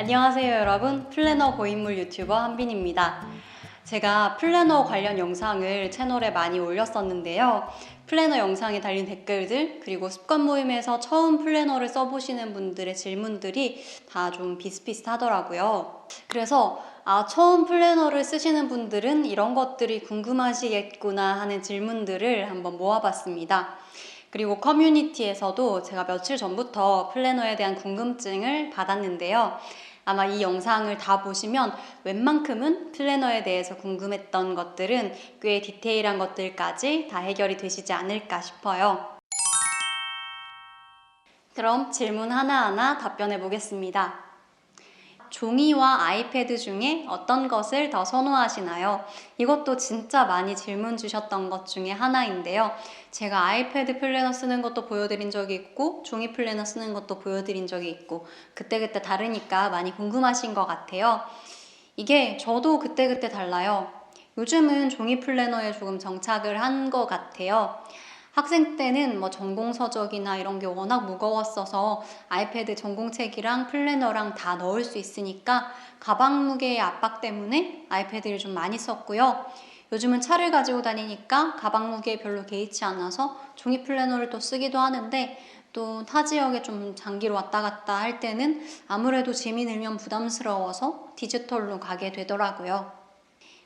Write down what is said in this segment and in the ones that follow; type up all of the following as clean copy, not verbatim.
안녕하세요 여러분, 플래너 고인물 유튜버 한빈입니다. 제가 플래너 관련 영상을 채널에 많이 올렸었는데요. 플래너 영상에 달린 댓글들, 그리고 습관 모임에서 처음 플래너를 써보시는 분들의 질문들이 다 좀 비슷비슷하더라고요. 그래서 처음 플래너를 쓰시는 분들은 이런 것들이 궁금하시겠구나 하는 질문들을 한번 모아봤습니다. 그리고 커뮤니티에서도 제가 며칠 전부터 플래너에 대한 궁금증을 받았는데요. 아마 이 영상을 다 보시면 웬만큼은 플래너에 대해서 궁금했던 것들은 꽤 디테일한 것들까지 다 해결이 되시지 않을까 싶어요. 그럼 질문 하나하나 답변해 보겠습니다. 종이와 아이패드 중에 어떤 것을 더 선호하시나요? 이것도 진짜 많이 질문 주셨던 것 중에 하나인데요. 제가 아이패드 플래너 쓰는 것도 보여드린 적이 있고 종이 플래너 쓰는 것도 보여드린 적이 있고 그때그때 다르니까 많이 궁금하신 것 같아요. 이게 저도 그때그때 달라요. 요즘은 종이 플래너에 조금 정착을 한 것 같아요. 학생 때는 전공 서적이나 이런 게 워낙 무거웠어서 아이패드 전공책이랑 플래너랑 다 넣을 수 있으니까 가방 무게의 압박 때문에 아이패드를 좀 많이 썼고요. 요즘은 차를 가지고 다니니까 가방 무게에 별로 개의치 않아서 종이 플래너를 또 쓰기도 하는데, 또 타 지역에 좀 장기로 왔다 갔다 할 때는 아무래도 짐이 늘면 부담스러워서 디지털로 가게 되더라고요.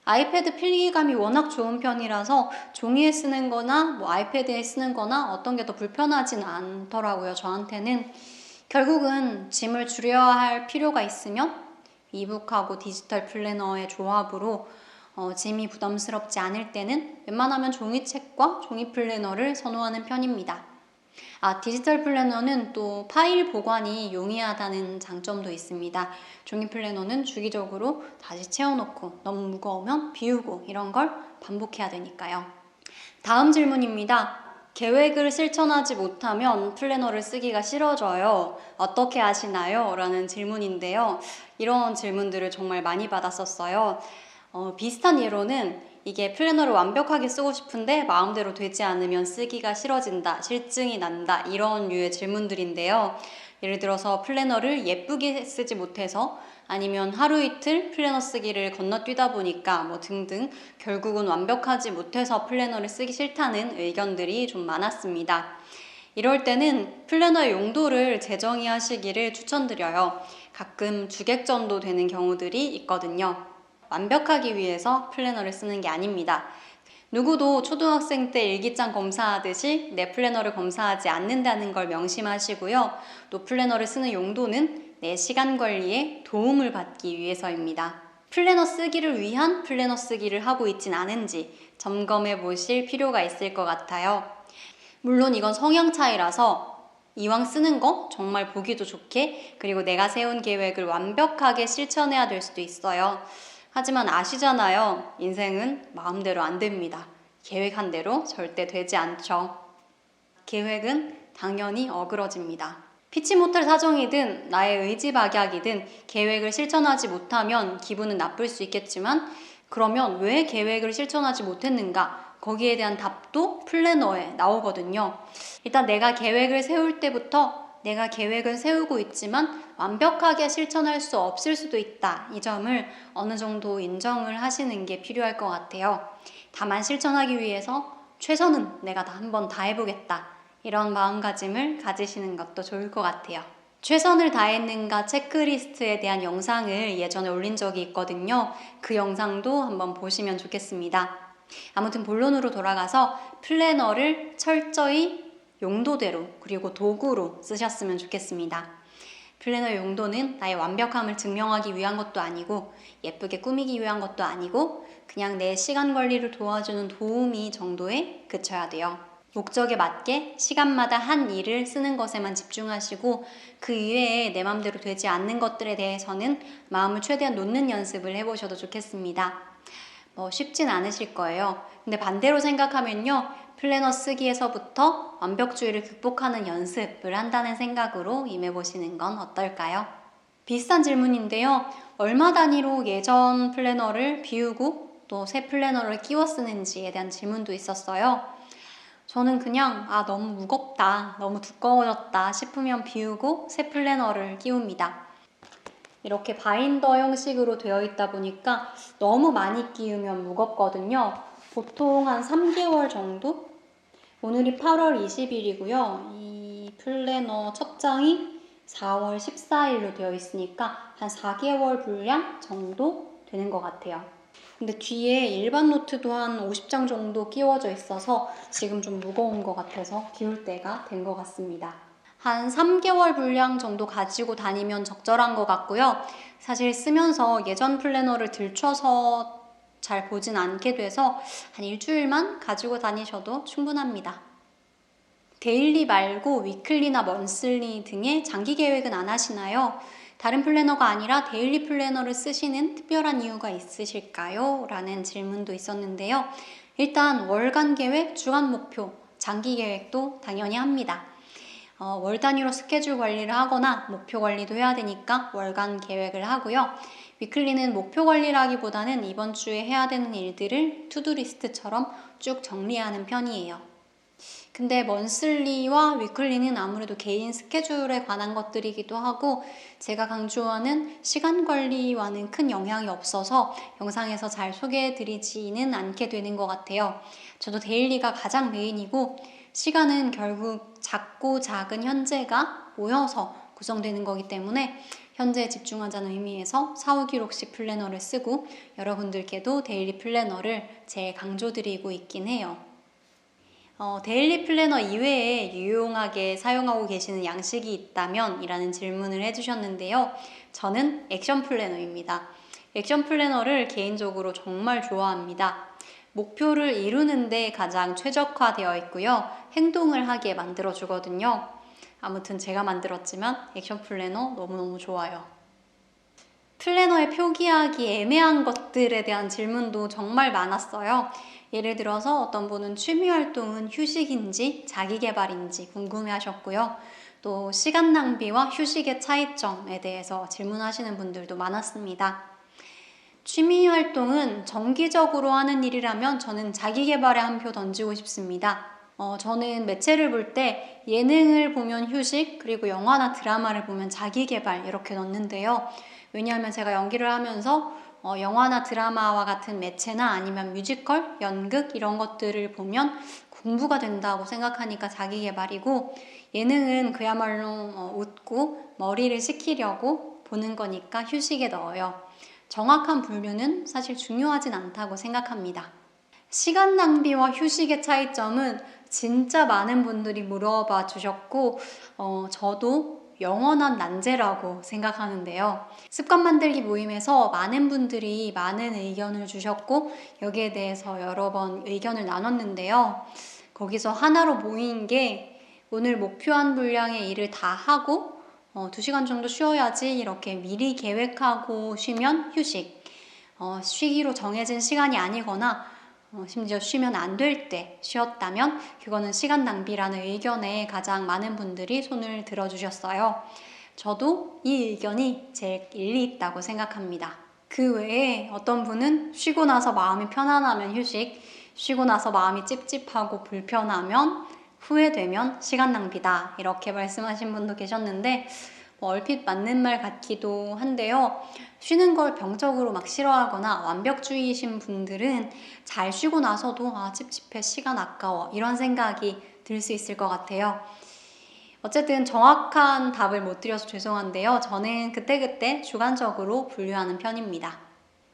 아이패드 필기감이 워낙 좋은 편이라서 종이에 쓰는 거나 아이패드에 쓰는 거나 어떤 게 더 불편하진 않더라고요, 저한테는. 결국은 짐을 줄여야 할 필요가 있으면 이북하고 디지털 플래너의 조합으로 짐이 부담스럽지 않을 때는 웬만하면 종이책과 종이 플래너를 선호하는 편입니다. 디지털 플래너는 또 파일 보관이 용이하다는 장점도 있습니다. 종이 플래너는 주기적으로 다시 채워놓고 너무 무거우면 비우고 이런 걸 반복해야 되니까요. 다음 질문입니다. 계획을 실천하지 못하면 플래너를 쓰기가 싫어져요. 어떻게 하시나요? 라는 질문인데요. 이런 질문들을 정말 많이 받았었어요. 비슷한 예로는 이게 플래너를 완벽하게 쓰고 싶은데 마음대로 되지 않으면 쓰기가 싫어진다, 실증이 난다, 이런 류의 질문들인데요. 예를 들어서 플래너를 예쁘게 쓰지 못해서, 아니면 하루 이틀 플래너 쓰기를 건너뛰다 보니까 등등, 결국은 완벽하지 못해서 플래너를 쓰기 싫다는 의견들이 좀 많았습니다. 이럴 때는 플래너의 용도를 재정의하시기를 추천드려요. 가끔 주객전도 되는 경우들이 있거든요. 완벽하기 위해서 플래너를 쓰는 게 아닙니다. 누구도 초등학생 때 일기장 검사하듯이 내 플래너를 검사하지 않는다는 걸 명심하시고요. 또 플래너를 쓰는 용도는 내 시간 관리에 도움을 받기 위해서입니다. 플래너 쓰기를 위한 플래너 쓰기를 하고 있진 않은지 점검해 보실 필요가 있을 것 같아요. 물론 이건 성향 차이라서 이왕 쓰는 거 정말 보기도 좋게, 그리고 내가 세운 계획을 완벽하게 실천해야 될 수도 있어요. 하지만 아시잖아요. 인생은 마음대로 안 됩니다. 계획한 대로 절대 되지 않죠. 계획은 당연히 어그러집니다. 피치 못할 사정이든 나의 의지박약이든 계획을 실천하지 못하면 기분은 나쁠 수 있겠지만, 그러면 왜 계획을 실천하지 못했는가? 거기에 대한 답도 플래너에 나오거든요. 일단 내가 계획을 세울 때부터 내가 계획을 세우고 있지만 완벽하게 실천할 수 없을 수도 있다, 이 점을 어느 정도 인정을 하시는 게 필요할 것 같아요. 다만 실천하기 위해서 최선은 내가 한번 다 해보겠다, 이런 마음가짐을 가지시는 것도 좋을 것 같아요. 최선을 다했는가 체크리스트에 대한 영상을 예전에 올린 적이 있거든요. 그 영상도 한번 보시면 좋겠습니다. 아무튼 본론으로 돌아가서 플래너를 철저히 용도대로, 그리고 도구로 쓰셨으면 좋겠습니다. 플래너 용도는 나의 완벽함을 증명하기 위한 것도 아니고, 예쁘게 꾸미기 위한 것도 아니고, 그냥 내 시간 관리를 도와주는 도우미 정도에 그쳐야 돼요. 목적에 맞게 시간마다 한 일을 쓰는 것에만 집중하시고, 그 이외에 내 맘대로 되지 않는 것들에 대해서는 마음을 최대한 놓는 연습을 해보셔도 좋겠습니다. 쉽진 않으실 거예요. 근데 반대로 생각하면요, 플래너 쓰기에서부터 완벽주의를 극복하는 연습을 한다는 생각으로 임해보시는 건 어떨까요? 비슷한 질문인데요. 얼마 단위로 예전 플래너를 비우고 또 새 플래너를 끼워 쓰는지에 대한 질문도 있었어요. 저는 그냥 너무 무겁다, 너무 두꺼워졌다 싶으면 비우고 새 플래너를 끼웁니다. 이렇게 바인더 형식으로 되어 있다 보니까 너무 많이 끼우면 무겁거든요. 보통 한 3개월 정도? 오늘이 8월 20일이고요. 이 플래너 첫 장이 4월 14일로 되어 있으니까 한 4개월 분량 정도 되는 것 같아요. 근데 뒤에 일반 노트도 한 50장 정도 끼워져 있어서 지금 좀 무거운 것 같아서 비울 때가 된 것 같습니다. 한 3개월 분량 정도 가지고 다니면 적절한 것 같고요. 사실 쓰면서 예전 플래너를 들춰서 잘 보진 않게 돼서 한 일주일만 가지고 다니셔도 충분합니다. 데일리 말고 위클리나 먼슬리 등의 장기 계획은 안 하시나요? 다른 플래너가 아니라 데일리 플래너를 쓰시는 특별한 이유가 있으실까요? 라는 질문도 있었는데요. 일단 월간 계획, 주간 목표, 장기 계획도 당연히 합니다. 월 단위로 스케줄 관리를 하거나 목표 관리도 해야 되니까 월간 계획을 하고요. 위클리는 목표 관리라기보다는 이번 주에 해야 되는 일들을 투두리스트처럼 쭉 정리하는 편이에요. 근데 먼슬리와 위클리는 아무래도 개인 스케줄에 관한 것들이기도 하고 제가 강조하는 시간 관리와는 큰 영향이 없어서 영상에서 잘 소개해드리지는 않게 되는 것 같아요. 저도 데일리가 가장 메인이고 시간은 결국 작고 작은 현재가 모여서 구성되는 거기 때문에 현재에 집중하자는 의미에서 사후기록식 플래너를 쓰고 여러분들께도 데일리 플래너를 제일 강조드리고 있긴 해요. 데일리 플래너 이외에 유용하게 사용하고 계시는 양식이 있다면? 이라는 질문을 해주셨는데요. 저는 액션 플래너입니다. 액션 플래너를 개인적으로 정말 좋아합니다. 목표를 이루는데 가장 최적화되어 있고요. 행동을 하게 만들어주거든요. 아무튼 제가 만들었지만 액션 플래너 너무너무 좋아요. 플래너에 표기하기 애매한 것들에 대한 질문도 정말 많았어요. 예를 들어서 어떤 분은 취미활동은 휴식인지 자기계발인지 궁금해 하셨고요. 또 시간 낭비와 휴식의 차이점에 대해서 질문하시는 분들도 많았습니다. 취미활동은 정기적으로 하는 일이라면 저는 자기계발에 한 표 던지고 싶습니다. 저는 매체를 볼 때 예능을 보면 휴식, 그리고 영화나 드라마를 보면 자기계발 이렇게 넣는데요. 왜냐하면 제가 연기를 하면서 영화나 드라마와 같은 매체나 아니면 뮤지컬, 연극 이런 것들을 보면 공부가 된다고 생각하니까 자기계발이고 예능은 그야말로 웃고 머리를 식히려고 보는 거니까 휴식에 넣어요. 정확한 분류는 사실 중요하진 않다고 생각합니다. 시간 낭비와 휴식의 차이점은 진짜 많은 분들이 물어봐 주셨고 저도 영원한 난제라고 생각하는데요. 습관 만들기 모임에서 많은 분들이 많은 의견을 주셨고 여기에 대해서 여러 번 의견을 나눴는데요. 거기서 하나로 모인 게 오늘 목표한 분량의 일을 다 하고 2시간 정도 쉬어야지 이렇게 미리 계획하고 쉬면 휴식, 쉬기로 정해진 시간이 아니거나 심지어 쉬면 안 될 때 쉬었다면 그거는 시간 낭비라는 의견에 가장 많은 분들이 손을 들어주셨어요. 저도 이 의견이 제일 일리 있다고 생각합니다. 그 외에 어떤 분은 쉬고 나서 마음이 편안하면 휴식, 쉬고 나서 마음이 찝찝하고 불편하면 후회되면 시간 낭비다 이렇게 말씀하신 분도 계셨는데 얼핏 맞는 말 같기도 한데요. 쉬는 걸 병적으로 막 싫어하거나 완벽주의이신 분들은 잘 쉬고 나서도 찝찝해, 시간 아까워 이런 생각이 들 수 있을 것 같아요. 어쨌든 정확한 답을 못 드려서 죄송한데요. 저는 그때그때 주관적으로 분류하는 편입니다.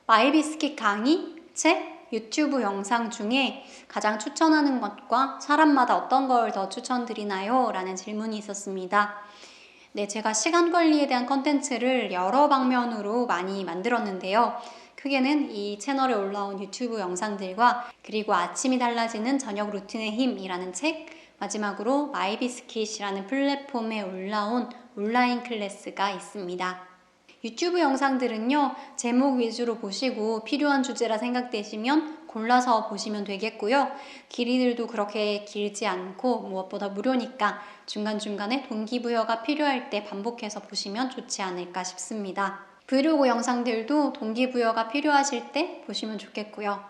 마이비스킷 강의, 책, 유튜브 영상 중에 가장 추천하는 것과 사람마다 어떤 걸 더 추천드리나요? 라는 질문이 있었습니다. 네, 제가 시간 관리에 대한 컨텐츠를 여러 방면으로 많이 만들었는데요. 크게는 이 채널에 올라온 유튜브 영상들과 그리고 아침이 달라지는 저녁 루틴의 힘이라는 책, 마지막으로 마이비스킷이라는 플랫폼에 올라온 온라인 클래스가 있습니다. 유튜브 영상들은요, 제목 위주로 보시고 필요한 주제라 생각되시면 골라서 보시면 되겠고요. 길이들도 그렇게 길지 않고 무엇보다 무료니까 중간중간에 동기부여가 필요할 때 반복해서 보시면 좋지 않을까 싶습니다. 브이로그 영상들도 동기부여가 필요하실 때 보시면 좋겠고요.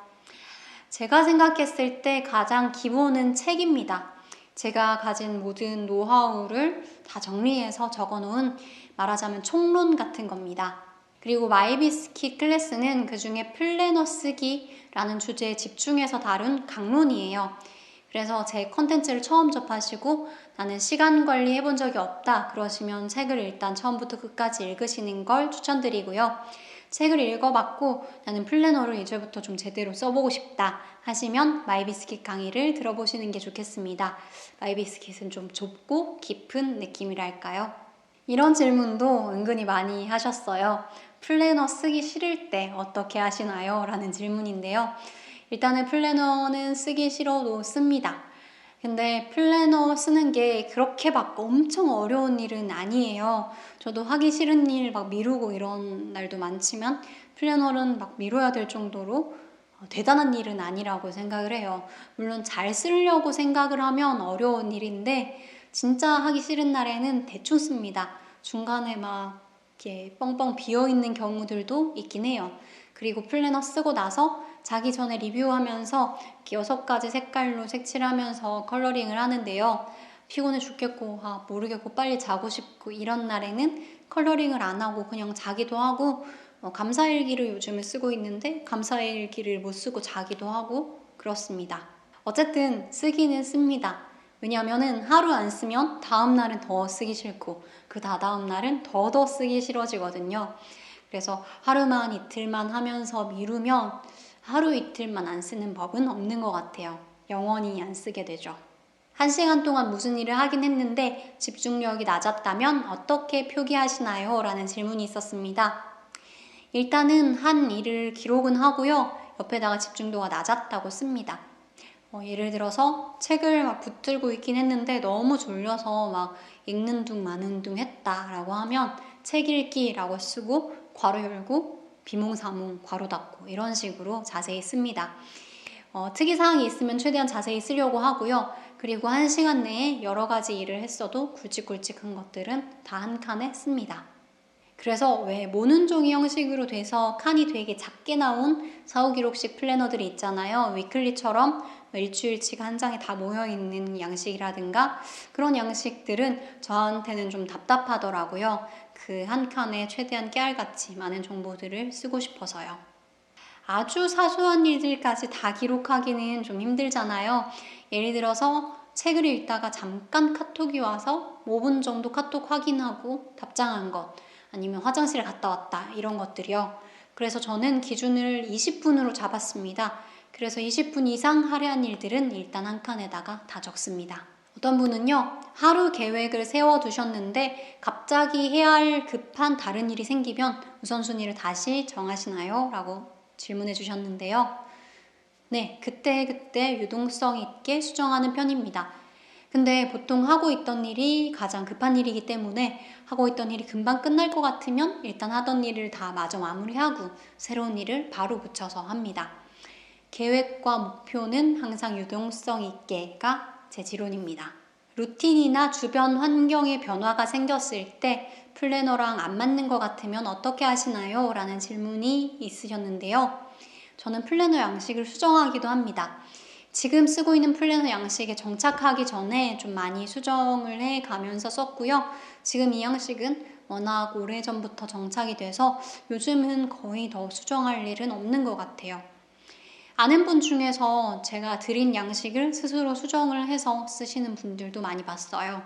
제가 생각했을 때 가장 기본은 책입니다. 제가 가진 모든 노하우를 다 정리해서 적어놓은 말하자면 총론 같은 겁니다. 그리고 마이비스킷 클래스는 그중에 플래너 쓰기라는 주제에 집중해서 다룬 강론이에요. 그래서 제 컨텐츠를 처음 접하시고 나는 시간 관리 해본 적이 없다 그러시면 책을 일단 처음부터 끝까지 읽으시는 걸 추천드리고요. 책을 읽어봤고 나는 플래너를 이제부터 좀 제대로 써보고 싶다 하시면 마이비스킷 강의를 들어보시는 게 좋겠습니다. 마이비스킷은 좀 좁고 깊은 느낌이랄까요? 이런 질문도 은근히 많이 하셨어요. 플래너 쓰기 싫을 때 어떻게 하시나요? 라는 질문인데요. 일단은 플래너는 쓰기 싫어도 씁니다. 근데 플래너 쓰는 게 그렇게 막 엄청 어려운 일은 아니에요. 저도 하기 싫은 일 막 미루고 이런 날도 많지만 플래너는 막 미뤄야 될 정도로 대단한 일은 아니라고 생각을 해요. 물론 잘 쓰려고 생각을 하면 어려운 일인데 진짜 하기 싫은 날에는 대충 씁니다. 중간에 막 이렇게 뻥뻥 비어있는 경우들도 있긴 해요. 그리고 플래너 쓰고 나서 자기 전에 리뷰하면서 이렇게 6가지 색깔로 색칠하면서 컬러링을 하는데요. 피곤해 죽겠고 모르겠고 빨리 자고 싶고 이런 날에는 컬러링을 안 하고 그냥 자기도 하고 감사일기를 요즘에 쓰고 있는데 감사일기를 못 쓰고 자기도 하고 그렇습니다. 어쨌든 쓰기는 씁니다. 왜냐하면 하루 안 쓰면 다음 날은 더 쓰기 싫고 그 다다음 날은 더 쓰기 싫어지거든요. 그래서 하루만 이틀만 하면서 미루면 하루 이틀만 안 쓰는 법은 없는 것 같아요. 영원히 안 쓰게 되죠. 1시간 동안 무슨 일을 하긴 했는데 집중력이 낮았다면 어떻게 표기하시나요? 라는 질문이 있었습니다. 일단은 한 일을 기록은 하고요. 옆에다가 집중도가 낮았다고 씁니다. 예를 들어서 책을 막 붙들고 있긴 했는데 너무 졸려서 막 읽는 둥 마는 둥 했다라고 하면 책 읽기라고 쓰고 괄호 열고 비몽사몽 괄호 닫고 이런 식으로 자세히 씁니다. 특이사항이 있으면 최대한 자세히 쓰려고 하고요. 그리고 1시간 내에 여러 가지 일을 했어도 굵직굵직한 것들은 다 한 칸에 씁니다. 그래서 왜 모는 종이 형식으로 돼서 칸이 되게 작게 나온 4-5기록식 플래너들이 있잖아요. 위클리처럼 일주일치가 한 장에 다 모여있는 양식이라든가 그런 양식들은 저한테는 좀 답답하더라고요. 그 한 칸에 최대한 깨알같이 많은 정보들을 쓰고 싶어서요. 아주 사소한 일들까지 다 기록하기는 좀 힘들잖아요. 예를 들어서 책을 읽다가 잠깐 카톡이 와서 5분 정도 카톡 확인하고 답장한 것 아니면 화장실에 갔다 왔다 이런 것들이요. 그래서 저는 기준을 20분으로 잡았습니다. 그래서 20분 이상 할애한 일들은 일단 한 칸에다가 다 적습니다. 어떤 분은요, 하루 계획을 세워두셨는데 갑자기 해야 할 급한 다른 일이 생기면 우선순위를 다시 정하시나요? 라고 질문해 주셨는데요. 네, 그때그때 유동성 있게 수정하는 편입니다. 근데 보통 하고 있던 일이 가장 급한 일이기 때문에 하고 있던 일이 금방 끝날 것 같으면 일단 하던 일을 다 마저 마무리하고 새로운 일을 바로 붙여서 합니다. 계획과 목표는 항상 유동성 있게가 제 지론입니다. 루틴이나 주변 환경의 변화가 생겼을 때 플래너랑 안 맞는 것 같으면 어떻게 하시나요? 라는 질문이 있으셨는데요. 저는 플래너 양식을 수정하기도 합니다. 지금 쓰고 있는 플래너 양식에 정착하기 전에 좀 많이 수정을 해 가면서 썼고요. 지금 이 양식은 워낙 오래전부터 정착이 돼서 요즘은 거의 더 수정할 일은 없는 것 같아요. 아는 분 중에서 제가 드린 양식을 스스로 수정을 해서 쓰시는 분들도 많이 봤어요.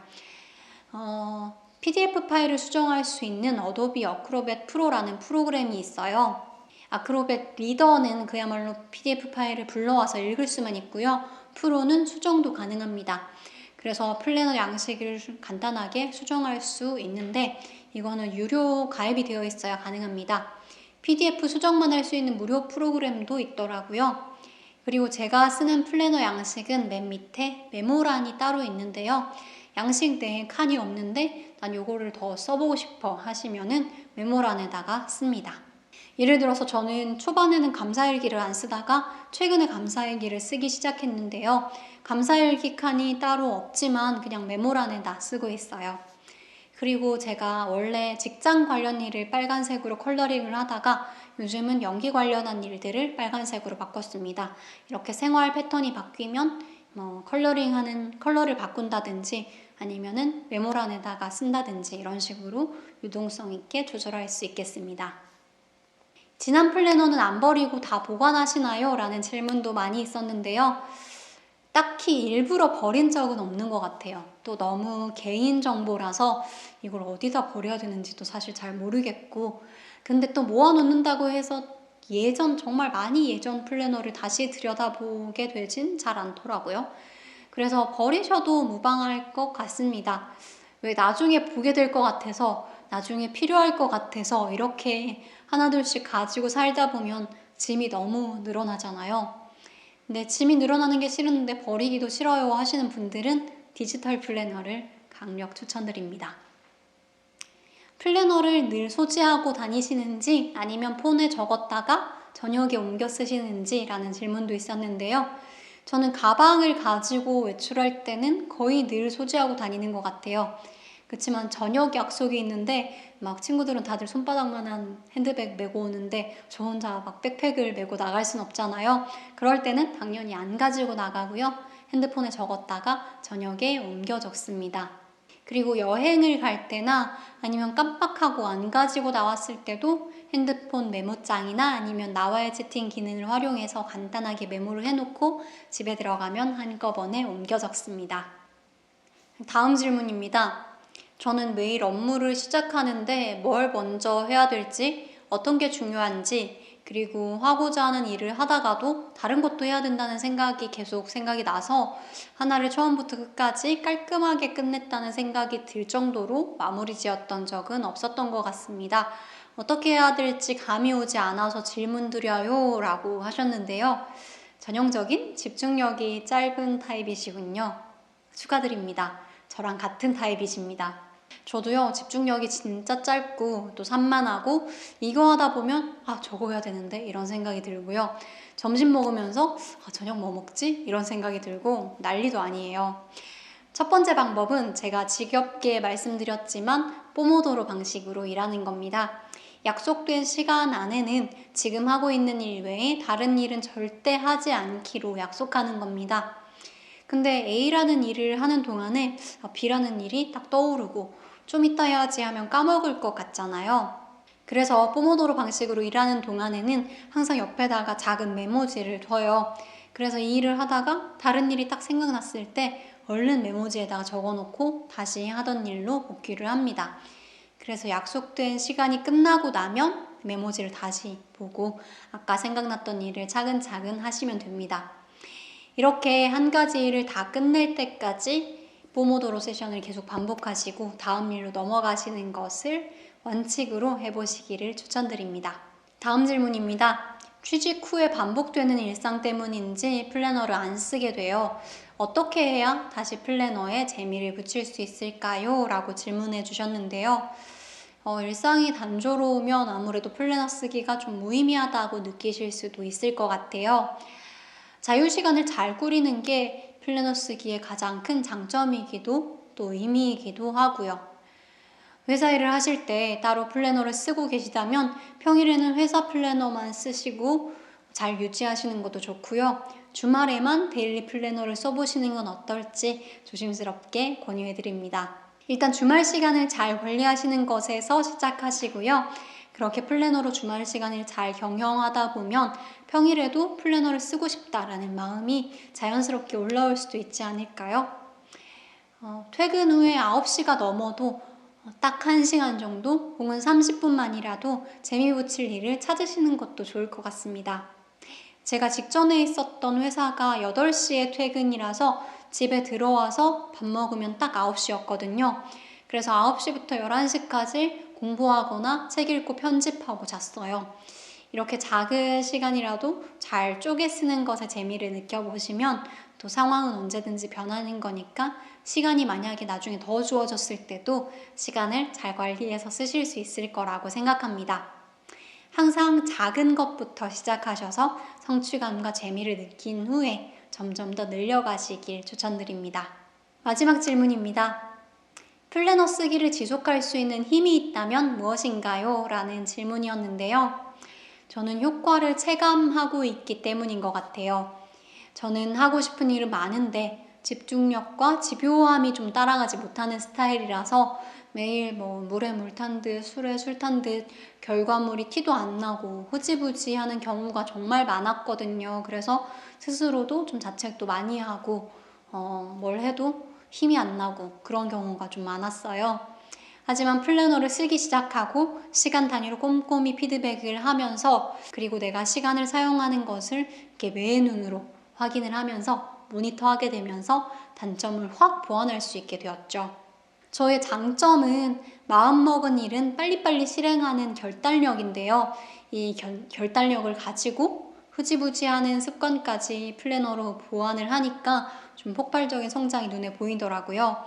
PDF 파일을 수정할 수 있는 어도비 어크로벳 프로라는 프로그램이 있어요. 아크로벳 리더는 그야말로 PDF 파일을 불러와서 읽을 수만 있고요. 프로는 수정도 가능합니다. 그래서 플래너 양식을 간단하게 수정할 수 있는데 이거는 유료 가입이 되어 있어야 가능합니다. PDF 수정만 할 수 있는 무료 프로그램도 있더라고요. 그리고 제가 쓰는 플래너 양식은 맨 밑에 메모란이 따로 있는데요. 양식 내에 칸이 없는데 난 요거를 더 써보고 싶어 하시면은 메모란에다가 씁니다. 예를 들어서 저는 초반에는 감사일기를 안 쓰다가 최근에 감사일기를 쓰기 시작했는데요. 감사일기 칸이 따로 없지만 그냥 메모란에다 쓰고 있어요. 그리고 제가 원래 직장 관련 일을 빨간색으로 컬러링을 하다가 요즘은 연기 관련한 일들을 빨간색으로 바꿨습니다. 이렇게 생활 패턴이 바뀌면 컬러링하는 컬러를 바꾼다든지 아니면은 메모란에다가 쓴다든지 이런 식으로 유동성 있게 조절할 수 있겠습니다. 지난 플래너는 안 버리고 다 보관하시나요? 라는 질문도 많이 있었는데요. 딱히 일부러 버린 적은 없는 것 같아요. 또 너무 개인정보라서 이걸 어디다 버려야 되는지도 사실 잘 모르겠고, 근데 또 모아놓는다고 해서 정말 많이 예전 플래너를 다시 들여다보게 되진 잘 않더라고요. 그래서 버리셔도 무방할 것 같습니다. 왜 나중에 보게 될 것 같아서, 나중에 필요할 것 같아서 이렇게 하나둘씩 가지고 살다 보면 짐이 너무 늘어나잖아요. 근데 짐이 늘어나는 게 싫은데 버리기도 싫어요 하시는 분들은 디지털 플래너를 강력 추천드립니다. 플래너를 늘 소지하고 다니시는지 아니면 폰에 적었다가 저녁에 옮겨 쓰시는지 라는 질문도 있었는데요. 저는 가방을 가지고 외출할 때는 거의 늘 소지하고 다니는 것 같아요. 그렇지만 저녁 약속이 있는데 막 친구들은 다들 손바닥만한 핸드백 메고 오는데 저 혼자 막 백팩을 메고 나갈 순 없잖아요. 그럴 때는 당연히 안 가지고 나가고요. 핸드폰에 적었다가 저녁에 옮겨 적습니다. 그리고 여행을 갈 때나 아니면 깜빡하고 안 가지고 나왔을 때도 핸드폰 메모장이나 아니면 나와의 채팅 기능을 활용해서 간단하게 메모를 해놓고 집에 들어가면 한꺼번에 옮겨 적습니다. 다음 질문입니다. 저는 매일 업무를 시작하는데 뭘 먼저 해야 될지, 어떤 게 중요한지, 그리고 하고자 하는 일을 하다가도 다른 것도 해야 된다는 생각이 계속 생각이 나서 하나를 처음부터 끝까지 깔끔하게 끝냈다는 생각이 들 정도로 마무리 지었던 적은 없었던 것 같습니다. 어떻게 해야 될지 감이 오지 않아서 질문 드려요 라고 하셨는데요. 전형적인 집중력이 짧은 타입이시군요. 축하드립니다. 저랑 같은 타입이십니다. 저도요, 집중력이 진짜 짧고 또 산만하고 이거 하다 보면 저거 해야 되는데 이런 생각이 들고요. 점심 먹으면서 저녁 뭐 먹지? 이런 생각이 들고 난리도 아니에요. 첫 번째 방법은 제가 지겹게 말씀드렸지만 포모도로 방식으로 일하는 겁니다. 약속된 시간 안에는 지금 하고 있는 일 외에 다른 일은 절대 하지 않기로 약속하는 겁니다. 근데 A라는 일을 하는 동안에 B라는 일이 딱 떠오르고 좀 이따 해야지 하면 까먹을 것 같잖아요. 그래서 포모도로 방식으로 일하는 동안에는 항상 옆에다가 작은 메모지를 둬요. 그래서 이 일을 하다가 다른 일이 딱 생각났을 때 얼른 메모지에다가 적어놓고 다시 하던 일로 복귀를 합니다. 그래서 약속된 시간이 끝나고 나면 메모지를 다시 보고 아까 생각났던 일을 차근차근 하시면 됩니다. 이렇게 한 가지 일을 다 끝낼 때까지 포모도로 세션을 계속 반복하시고 다음 일로 넘어가시는 것을 원칙으로 해보시기를 추천드립니다. 다음 질문입니다. 취직 후에 반복되는 일상 때문인지 플래너를 안 쓰게 돼요. 어떻게 해야 다시 플래너에 재미를 붙일 수 있을까요? 라고 질문해 주셨는데요. 일상이 단조로우면 아무래도 플래너 쓰기가 좀 무의미하다고 느끼실 수도 있을 것 같아요. 자유시간을 잘 꾸리는 게 플래너 쓰기의 가장 큰 장점이기도 또 의미이기도 하고요. 회사 일을 하실 때 따로 플래너를 쓰고 계시다면 평일에는 회사 플래너만 쓰시고 잘 유지하시는 것도 좋고요. 주말에만 데일리 플래너를 써보시는 건 어떨지 조심스럽게 권유해드립니다. 일단 주말 시간을 잘 관리하시는 것에서 시작하시고요. 그렇게 플래너로 주말 시간을 잘 경영하다 보면 평일에도 플래너를 쓰고 싶다라는 마음이 자연스럽게 올라올 수도 있지 않을까요? 퇴근 후에 9시가 넘어도 딱 1시간 정도 혹은 30분만이라도 재미 붙일 일을 찾으시는 것도 좋을 것 같습니다. 제가 직전에 있었던 회사가 8시에 퇴근이라서 집에 들어와서 밥 먹으면 딱 9시였거든요. 그래서 9시부터 11시까지 공부하거나 책 읽고 편집하고 잤어요. 이렇게 작은 시간이라도 잘 쪼개 쓰는 것에 재미를 느껴보시면 또 상황은 언제든지 변하는 거니까 시간이 만약에 나중에 더 주어졌을 때도 시간을 잘 관리해서 쓰실 수 있을 거라고 생각합니다. 항상 작은 것부터 시작하셔서 성취감과 재미를 느낀 후에 점점 더 늘려가시길 추천드립니다. 마지막 질문입니다. 플래너 쓰기를 지속할 수 있는 힘이 있다면 무엇인가요? 라는 질문이었는데요. 저는 효과를 체감하고 있기 때문인 것 같아요. 저는 하고 싶은 일은 많은데 집중력과 집요함이 좀 따라가지 못하는 스타일이라서 매일 물에 물 탄 듯 술에 술 탄 듯 결과물이 티도 안 나고 흐지부지 하는 경우가 정말 많았거든요. 그래서 스스로도 좀 자책도 많이 하고 뭘 해도 힘이 안 나고 그런 경우가 좀 많았어요. 하지만 플래너를 쓰기 시작하고 시간 단위로 꼼꼼히 피드백을 하면서 그리고 내가 시간을 사용하는 것을 이렇게 매의 눈으로 확인을 하면서 모니터하게 되면서 단점을 확 보완할 수 있게 되었죠. 저의 장점은 마음먹은 일은 빨리빨리 실행하는 결단력인데요. 이 결단력을 가지고 흐지부지하는 습관까지 플래너로 보완을 하니까 좀 폭발적인 성장이 눈에 보이더라고요.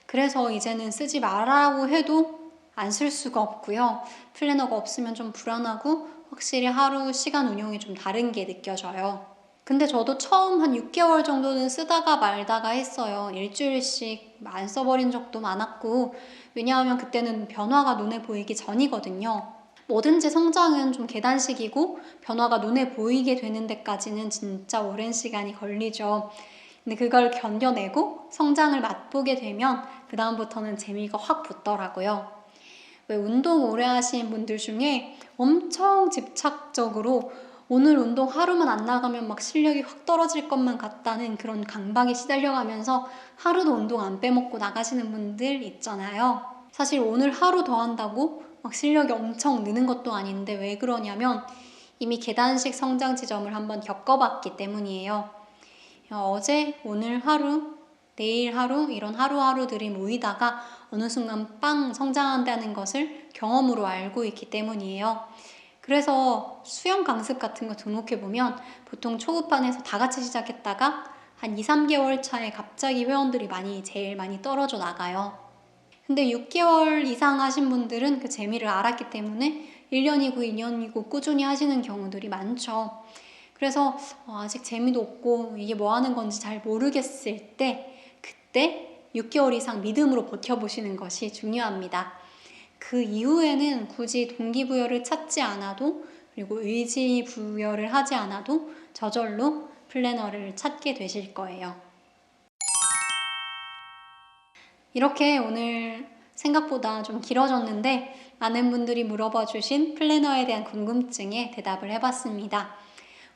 그래서 이제는 쓰지 말라고 해도 안 쓸 수가 없고요. 플래너가 없으면 좀 불안하고 확실히 하루 시간 운용이 좀 다른 게 느껴져요. 근데 저도 처음 한 6개월 정도는 쓰다가 말다가 했어요. 일주일씩 안 써버린 적도 많았고, 왜냐하면 그때는 변화가 눈에 보이기 전이거든요. 뭐든지 성장은 좀 계단식이고 변화가 눈에 보이게 되는 데까지는 진짜 오랜 시간이 걸리죠. 근데 그걸 견뎌내고 성장을 맛보게 되면 그 다음부터는 재미가 확 붙더라고요. 왜 운동 오래 하신 분들 중에 엄청 집착적으로 오늘 운동 하루만 안 나가면 막 실력이 확 떨어질 것만 같다는 그런 강박에 시달려가면서 하루도 운동 안 빼먹고 나가시는 분들 있잖아요. 사실 오늘 하루 더 한다고 막 실력이 엄청 느는 것도 아닌데 왜 그러냐면 이미 계단식 성장 지점을 한번 겪어봤기 때문이에요. 어제, 오늘 하루, 내일 하루 이런 하루하루들이 모이다가 어느 순간 빵 성장한다는 것을 경험으로 알고 있기 때문이에요. 그래서 수영 강습 같은 거 등록해보면 보통 초급반에서 다 같이 시작했다가 한 2, 3개월 차에 갑자기 회원들이 제일 많이 떨어져 나가요. 근데 6개월 이상 하신 분들은 그 재미를 알았기 때문에 1년이고 2년이고 꾸준히 하시는 경우들이 많죠. 그래서 아직 재미도 없고 이게 뭐 하는 건지 잘 모르겠을 때 그때 6개월 이상 믿음으로 버텨보시는 것이 중요합니다. 그 이후에는 굳이 동기부여를 찾지 않아도 그리고 의지부여를 하지 않아도 저절로 플래너를 찾게 되실 거예요. 이렇게 오늘 생각보다 좀 길어졌는데 많은 분들이 물어봐 주신 플래너에 대한 궁금증에 대답을 해봤습니다.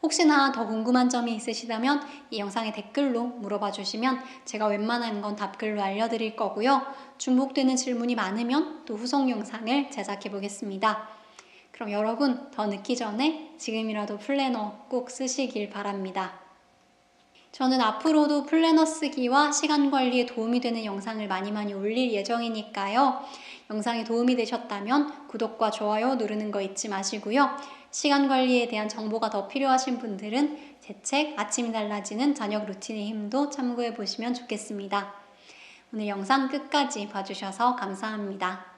혹시나 더 궁금한 점이 있으시다면 이 영상에 댓글로 물어봐 주시면 제가 웬만한 건 답글로 알려드릴 거고요. 중복되는 질문이 많으면 또 후속 영상을 제작해 보겠습니다. 그럼 여러분 더 늦기 전에 지금이라도 플래너 꼭 쓰시길 바랍니다. 저는 앞으로도 플래너 쓰기와 시간 관리에 도움이 되는 영상을 많이 올릴 예정이니까요. 영상이 도움이 되셨다면 구독과 좋아요 누르는 거 잊지 마시고요. 시간 관리에 대한 정보가 더 필요하신 분들은 제 책 아침이 달라지는 저녁 루틴의 힘도 참고해 보시면 좋겠습니다. 오늘 영상 끝까지 봐주셔서 감사합니다.